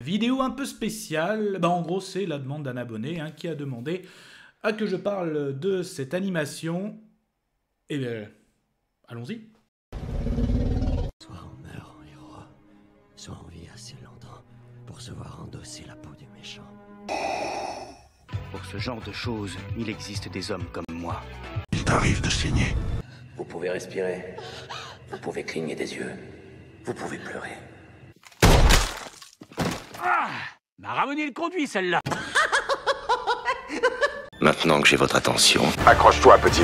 Vidéo un peu spéciale, en gros c'est la demande d'un abonné qui a demandé à que je parle de cette animation. Et bien, allons-y. Soit on meurt en héros, soit on vit assez longtemps pour se voir endosser la peau du méchant. Pour ce genre de choses, il existe des hommes comme moi. Il t'arrive de saigner. Vous pouvez respirer, vous pouvez cligner des yeux, vous pouvez pleurer. Ah, m'a ramené le conduit celle-là. Maintenant que j'ai votre attention, Accroche-toi, petit.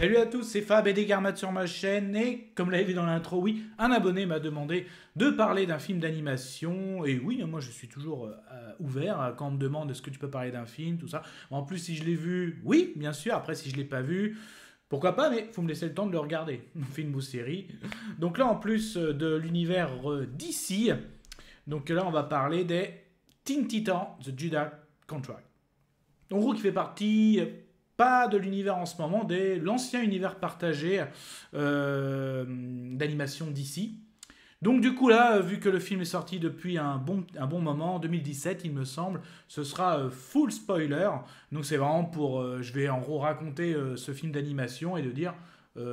Salut à tous, c'est Fab et des Garmates sur ma chaîne et comme vous l'avez vu dans l'intro, oui, un abonné m'a demandé de parler d'un film d'animation et oui, moi je suis toujours ouvert quand on me demande est-ce que tu peux parler d'un film, tout ça. En plus si je l'ai vu, oui, bien sûr, après si je l'ai pas vu, pourquoi pas, mais il faut me laisser le temps de le regarder, film ou série. Donc là en plus de l'univers DC, donc là on va parler des Teen Titans, The Judas Contract. En gros qui fait partie... pas de l'univers en ce moment, de l'ancien univers partagé d'animation d'ici. Donc du coup là, vu que le film est sorti depuis un bon moment, 2017 il me semble, ce sera full spoiler. Donc c'est vraiment pour... je vais en gros raconter ce film d'animation et de dire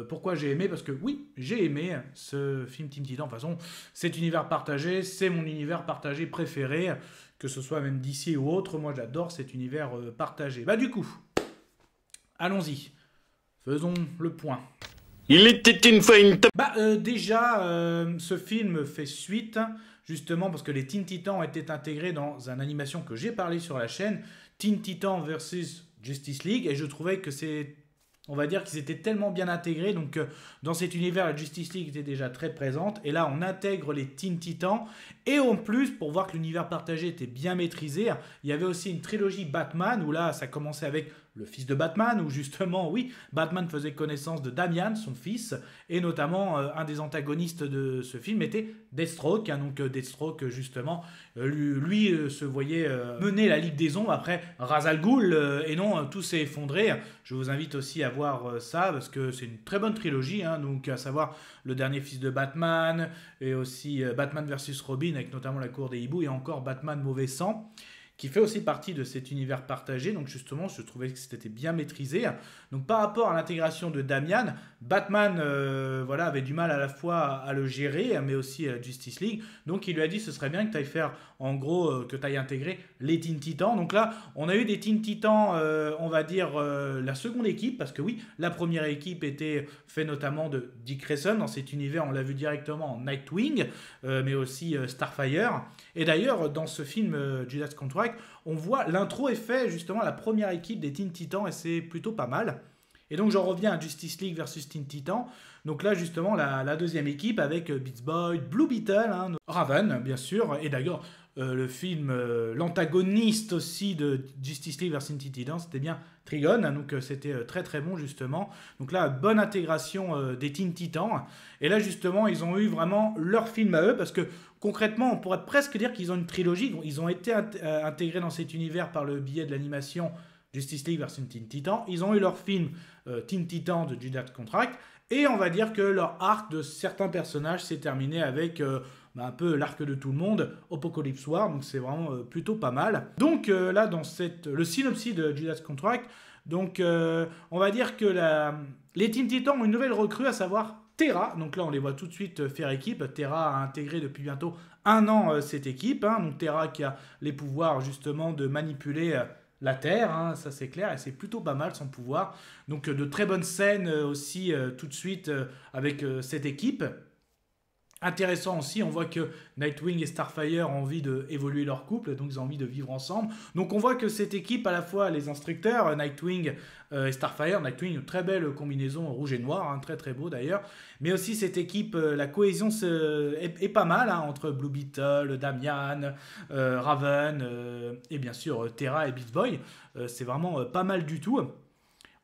pourquoi j'ai aimé. Parce que oui, j'ai aimé ce film Teen Titans. De toute façon, cet univers partagé, c'est mon univers partagé préféré. Que ce soit même d'ici ou autre, moi j'adore cet univers partagé. Bah du coup... allons-y, faisons le point. Il était une fois une Déjà, ce film fait suite, justement, parce que les Teen Titans ont été intégrés dans une animation que j'ai parlé sur la chaîne, Teen Titans vs Justice League, et je trouvais que c'est... on va dire qu'ils étaient tellement bien intégrés, donc dans cet univers, la Justice League était déjà très présente, et là on intègre les Teen Titans, et en plus, pour voir que l'univers partagé était bien maîtrisé, il y avait aussi une trilogie Batman, où là ça commençait avec le fils de Batman, où justement, oui, Batman faisait connaissance de Damian, son fils, et notamment un des antagonistes de ce film était Deathstroke, donc Deathstroke justement, lui se voyait mener la Ligue des Ombres après Ra's al Ghul, et non, tout s'est effondré. Je vous invite aussi à voir ça, parce que c'est une très bonne trilogie, donc à savoir le dernier fils de Batman, et aussi Batman vs Robin, avec notamment la cour des hiboux, et encore Batman Mauvais Sang, qui fait aussi partie de cet univers partagé. Donc justement, je trouvais que c'était bien maîtrisé. Donc par rapport à l'intégration de Damian, Batman avait du mal à la fois à le gérer, mais aussi à Justice League. Donc il lui a dit ce serait bien que tu ailles faire, en gros, que tu ailles intégrer les Teen Titans. Donc là, on a eu des Teen Titans, on va dire, la seconde équipe, parce que oui, la première équipe était faite notamment de Dick Grayson. Dans cet univers, on l'a vu directement en Nightwing, mais aussi Starfire. Et d'ailleurs, dans ce film Judas Contract, on voit l'intro est fait justement à la première équipe des Teen Titans et c'est plutôt pas mal. Et donc j'en reviens à Justice League versus Teen Titans. Donc là justement la deuxième équipe avec Beast Boy, Blue Beetle, Raven bien sûr. Et d'ailleurs le film, l'antagoniste aussi de Justice League versus Teen Titans, c'était bien Trigon. Donc c'était très très bon justement. Donc là bonne intégration des Teen Titans. Et là justement ils ont eu vraiment leur film à eux parce que concrètement on pourrait presque dire qu'ils ont une trilogie. Ils ont été intégrés dans cet univers par le biais de l'animation Justice League versus Teen Titans. Ils ont eu leur film Teen Titans de Judas Contract. Et on va dire que leur arc de certains personnages s'est terminé avec un peu l'arc de tout le monde, Apocalypse War. Donc c'est vraiment plutôt pas mal. Donc là, dans le synopsis de Judas Contract, donc on va dire que les Teen Titans ont une nouvelle recrue, à savoir Terra. Donc là, on les voit tout de suite faire équipe. Terra a intégré depuis bientôt 1 an cette équipe. Donc Terra qui a les pouvoirs justement de manipuler... la Terre, ça c'est clair, et c'est plutôt pas mal son pouvoir. Donc de très bonnes scènes aussi tout de suite avec cette équipe. Intéressant aussi, on voit que Nightwing et Starfire ont envie d'évoluer leur couple, donc ils ont envie de vivre ensemble. Donc on voit que cette équipe, à la fois les instructeurs, Nightwing et Starfire, Nightwing, une très belle combinaison rouge et noir, très très beau d'ailleurs. Mais aussi cette équipe, la cohésion est pas mal, entre Blue Beetle, Damian, Raven, et bien sûr Terra et Beast Boy. C'est vraiment pas mal du tout.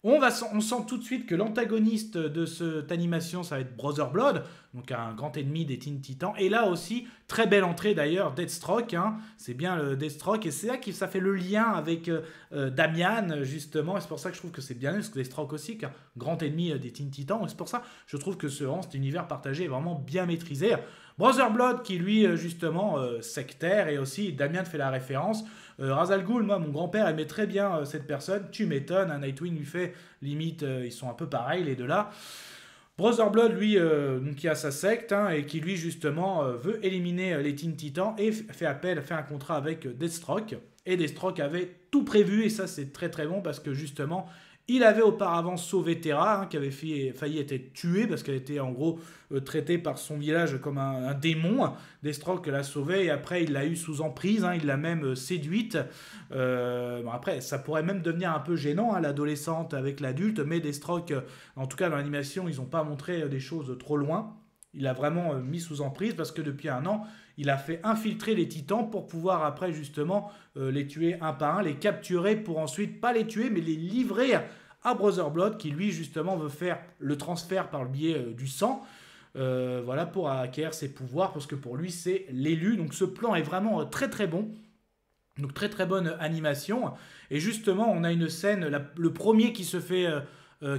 On sent tout de suite que l'antagoniste de cette animation, ça va être Brother Blood, donc un grand ennemi des Teen Titans. Et là aussi, très belle entrée d'ailleurs, Deathstroke, c'est bien le Deathstroke. Et c'est là que ça fait le lien avec Damian, justement. Et c'est pour ça que je trouve que c'est bien, parce que Deathstroke aussi, qui est un grand ennemi des Teen Titans. Et c'est pour ça que je trouve que cet univers partagé est vraiment bien maîtrisé. Brother Blood qui lui justement sectaire, et aussi Damien fait la référence. Ra's al Ghul, moi mon grand-père aimait très bien cette personne, tu m'étonnes, hein, Nightwing lui fait limite, ils sont un peu pareils les deux là. Brother Blood, lui, donc, qui a sa secte, hein, et qui, lui, justement, veut éliminer les Teen Titans et fait un contrat avec Deathstroke. Et Deathstroke avait tout prévu, et ça, c'est très très bon, parce que, justement, il avait auparavant sauvé Terra, hein, qui avait failli être tuée, parce qu'elle était, en gros, traitée par son village comme un démon. Deathstroke l'a sauvée, et après, il l'a eu sous emprise, hein, il l'a même séduite. Bon, après, ça pourrait même devenir un peu gênant, hein, l'adolescente avec l'adulte, mais Deathstroke, en tout cas dans l'animation, ils n'ont pas montré des choses trop loin. Il a vraiment mis sous emprise, parce que depuis un an, il a fait infiltrer les titans pour pouvoir après justement les tuer un par un, les capturer pour ensuite, pas les tuer, mais les livrer à Brother Blood, qui lui justement veut faire le transfert par le biais du sang. Voilà, pour acquérir ses pouvoirs, parce que pour lui c'est l'élu. Donc ce plan est vraiment très très bon. Donc très très bonne animation. Et justement on a une scène, le premier qui se fait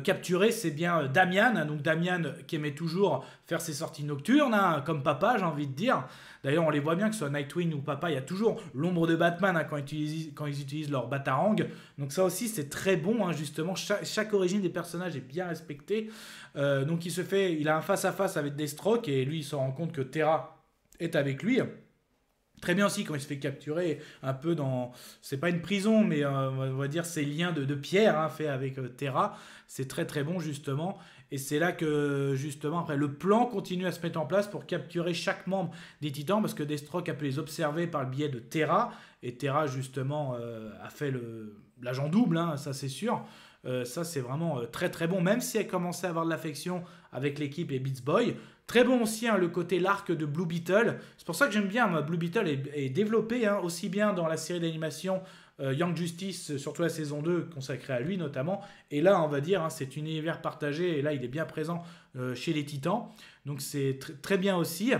capturer, c'est bien Damian. Donc Damian qui aimait toujours faire ses sorties nocturnes, hein, comme papa, j'ai envie de dire. D'ailleurs on les voit bien, que ce soit Nightwing ou papa, il y a toujours l'ombre de Batman, hein, quand ils utilisent leur batarang. Donc ça aussi c'est très bon, hein, justement, chaque origine des personnages est bien respectée. Donc il a un face-à-face avec Deathstroke, et lui il se rend compte que Terra est avec lui. Très bien aussi quand il se fait capturer un peu dans... C'est pas une prison, mais on va dire ces liens de pierre, hein, fait avec Terra. C'est très très bon justement. Et c'est là que justement après le plan continue à se mettre en place pour capturer chaque membre des Titans, parce que Deathstroke a pu les observer par le biais de Terra. Et Terra justement a fait l'agent double, hein, ça c'est sûr. Ça c'est vraiment très très bon, même si elle commençait à avoir de l'affection avec l'équipe et Beast Boy. Très bon aussi, hein, le côté l'arc de Blue Beetle. C'est pour ça que j'aime bien, moi, Blue Beetle est développé, hein, aussi bien dans la série d'animation Young Justice, surtout la saison 2, consacrée à lui notamment. Et là, on va dire, hein, c'est un univers partagé, et là, il est bien présent chez les Titans. Donc c'est très bien aussi.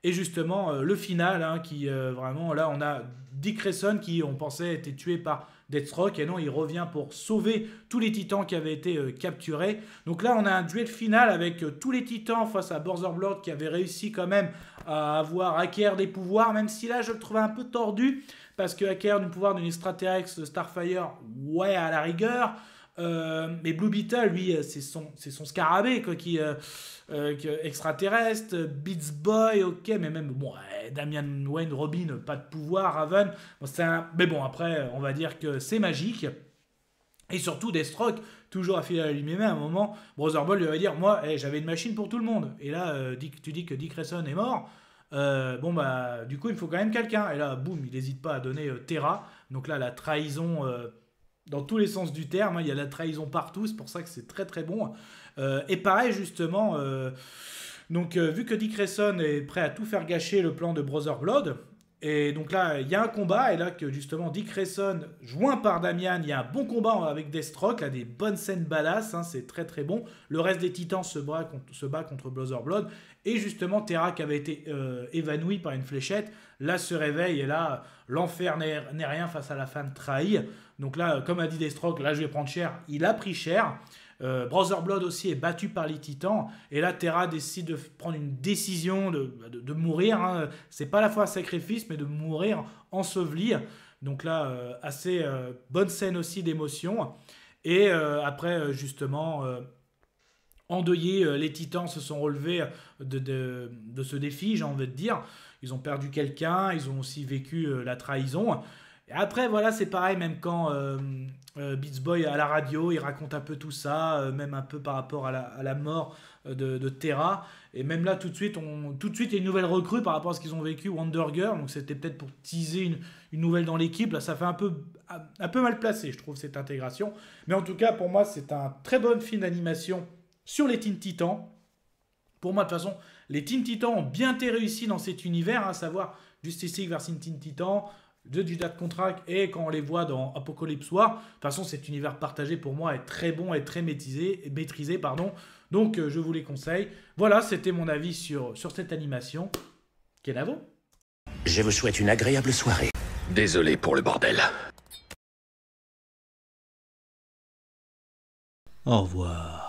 Et justement, le final, hein, qui vraiment, là, on a Dick Grayson qui, on pensait, était tué par Deathstroke, et non, il revient pour sauver tous les titans qui avaient été capturés. Donc là, on a un duel final avec tous les titans face à Brother Blood, qui avait réussi quand même à acquérir des pouvoirs, même si là, je le trouvais un peu tordu, parce que acquérir du pouvoir d'une extraterrestre Starfire, ouais, à la rigueur. Mais Blue Beetle, lui, c'est son scarabée, quoi, qui extraterrestre. Beast Boy, ok, mais même bon, Damian Wayne, Robin, pas de pouvoir. Raven, bon, mais bon, après, on va dire que c'est magique. Et surtout Deathstroke, toujours affilé à lui-même. À un moment, Brother Blood lui va dire, moi, j'avais une machine pour tout le monde. Et là, tu dis que Dick Grayson est mort. Bon bah, du coup, il me faut quand même quelqu'un. Et là, boum, il n'hésite pas à donner Terra. Donc là, la trahison. Dans tous les sens du terme, hein, il y a la trahison partout, c'est pour ça que c'est très très bon. Et pareil justement, donc vu que Dick Grayson est prêt à tout faire gâcher le plan de Brother Blood, et donc là il y a un combat, et là que justement Dick Grayson, joint par Damian, il y a un bon combat avec Deathstroke, là des bonnes scènes badass, hein, c'est très très bon. Le reste des titans se bat contre Brother Blood, et justement Terra qui avait été évanouie par une fléchette, là se réveille, et là l'enfer n'est rien face à la femme trahie. Donc là, comme a dit Deathstroke, là je vais prendre cher, il a pris cher. Brother Blood aussi est battu par les titans, et là Terra décide de prendre une décision de mourir, hein. C'est pas à la fois un sacrifice, mais de mourir enseveli. Donc là, assez bonne scène aussi d'émotion. Et après, justement, endeuillés, les titans se sont relevés de ce défi, j'ai envie de dire. Ils ont perdu quelqu'un, ils ont aussi vécu la trahison. Et après, voilà, c'est pareil, même quand Beast Boy à la radio, il raconte un peu tout ça, même un peu par rapport à la mort de Terra. Et même là, tout de suite, il y a une nouvelle recrue par rapport à ce qu'ils ont vécu, Wonder Girl. Donc c'était peut-être pour teaser une nouvelle dans l'équipe. Là, ça fait un peu mal placé, je trouve, cette intégration. Mais en tout cas, pour moi, c'est un très bon film d'animation sur les Teen Titans. Pour moi, de toute façon, les Teen Titans ont bien été réussis dans cet univers, hein, à savoir Justice League versus Teen Titans, de Judas Contract, et quand on les voit dans Apocalypse War. De toute façon, cet univers partagé pour moi est très bon et très maîtrisé. Donc je vous les conseille. Voilà, c'était mon avis sur cette animation. Kenavo. Je vous souhaite une agréable soirée. Désolé pour le bordel. Au revoir.